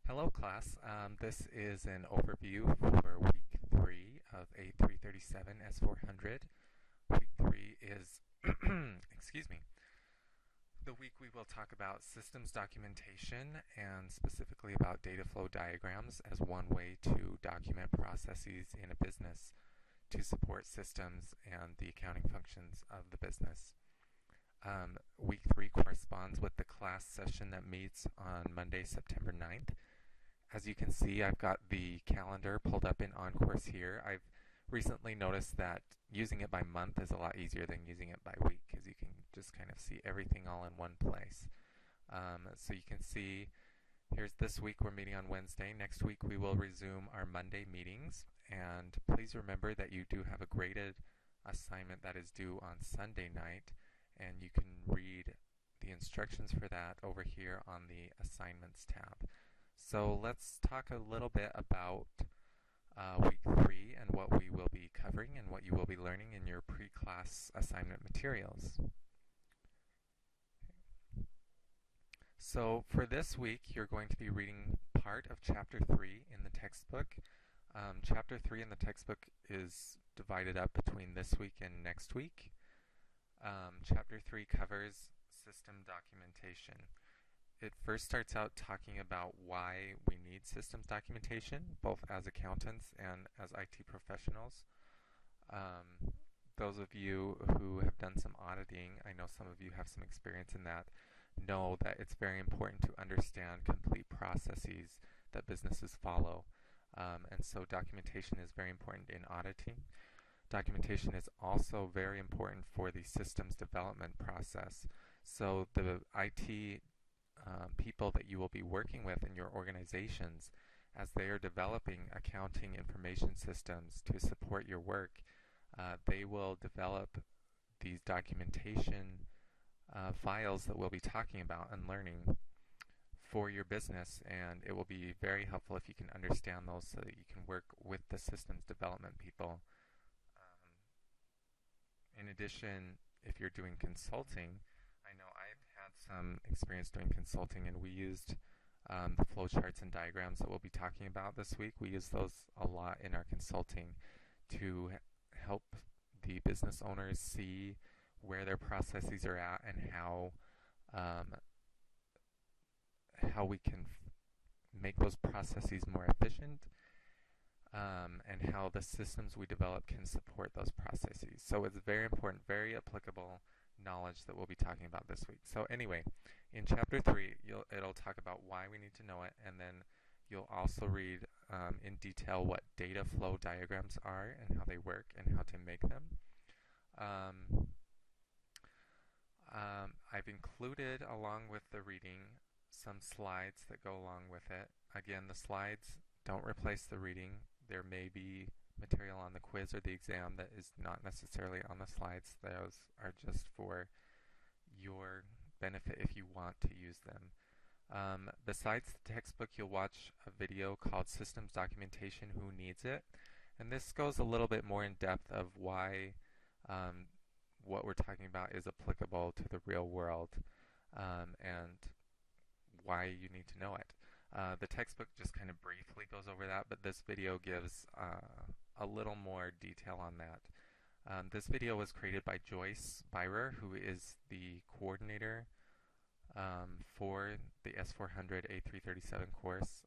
Hello class, this is an overview for week 3 of A337 S400. Week 3 is, excuse me, the week we will talk about systems documentation and specifically about data flow diagrams as one way to document processes in a business to support systems and the accounting functions of the business. Week 3 corresponds with the class session that meets on Monday, September 9th. As you can see, I've got the calendar pulled up in OnCourse here. I've recently noticed that using it by month is a lot easier than using it by week, because you can just kind of see everything all in one place. So you can see, here's this week we're meeting on Wednesday. Next week we will resume our Monday meetings. And please remember that you do have a graded assignment that is due on Sunday night, and you can read the instructions for that over here on the Assignments tab. So let's talk a little bit about week 3 and what we will be covering and what you will be learning in your pre-class assignment materials. So for this week, you're going to be reading part of Chapter 3 in the textbook. Chapter 3 in the textbook is divided up between this week and next week. Chapter 3 covers system documentation. It first starts out talking about why we need systems documentation, both as accountants and as IT professionals. Those of you who have done some auditing, I know some of you have some experience in that, know that it's very important to understand complete processes that businesses follow. And so documentation is very important in auditing. Documentation is also very important for the systems development process. So the IT people that you will be working with in your organizations as they are developing accounting information systems to support your work, they will develop these documentation files that we'll be talking about and learning for your business, and it will be very helpful if you can understand those so that you can work with the systems development people. In addition, if you're doing consulting, I know I've had some experience doing consulting, and we used the flowcharts and diagrams that we'll be talking about this week. We use those a lot in our consulting to help the business owners see where their processes are at and how we can make those processes more efficient, and how the systems we develop can support those processes. So it's very important, very applicable knowledge that we'll be talking about this week. So anyway, in Chapter 3, it'll talk about why we need to know it, and then you'll also read in detail what data flow diagrams are and how they work and how to make them. I've included, along with the reading, some slides that go along with it. Again, the slides don't replace the reading. There may be material on the quiz or the exam that is not necessarily on the slides. Those are just for your benefit if you want to use them. Besides the textbook, you'll watch a video called Systems Documentation, Who Needs It? And this goes a little bit more in depth of why what we're talking about is applicable to the real world, and why you need to know it. The textbook just kind of briefly goes over that, but this video gives a little more detail on that. This video was created by Joyce Byrer, who is the coordinator for the S400 A337 course.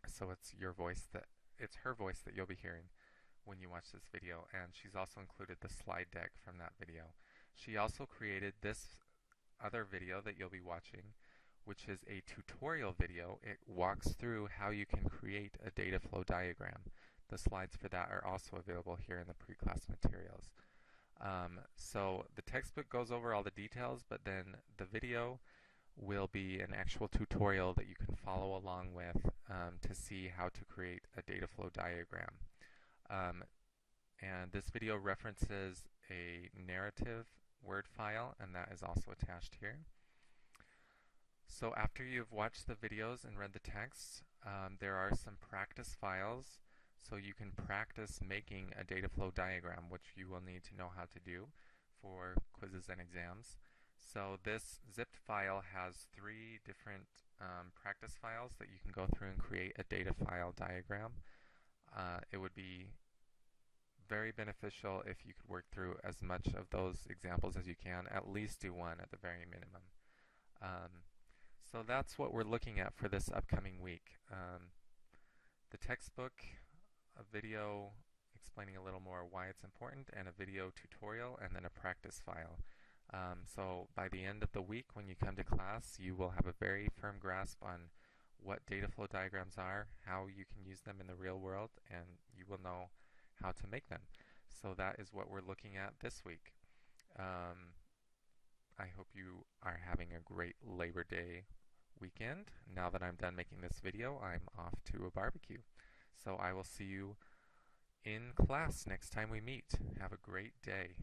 So it's her voice that you'll be hearing when you watch this video, and she's also included the slide deck from that video. She also created this other video that you'll be watching, which is a tutorial video. It walks through how you can create a data flow diagram. The slides for that are also available here in the pre-class materials. So the textbook goes over all the details, but then the video will be an actual tutorial that you can follow along with to see how to create a data flow diagram. And this video references a narrative Word file, and that is also attached here. So after you've watched the videos and read the text, there are some practice files, so you can practice making a data flow diagram, which you will need to know how to do for quizzes and exams. So this zipped file has three different practice files that you can go through and create a data file diagram. It would be very beneficial if you could work through as much of those examples as you can, at least do one at the very minimum. So that's what we're looking at for this upcoming week. The textbook, a video explaining a little more why it's important, and a video tutorial, and then a practice file. So by the end of the week, when you come to class, you will have a very firm grasp on what data flow diagrams are, how you can use them in the real world, and you will know how to make them. So that is what we're looking at this week. I hope you are having a great Labor Day weekend. Now that I'm done making this video, I'm off to a barbecue. So I will see you in class next time we meet. Have a great day.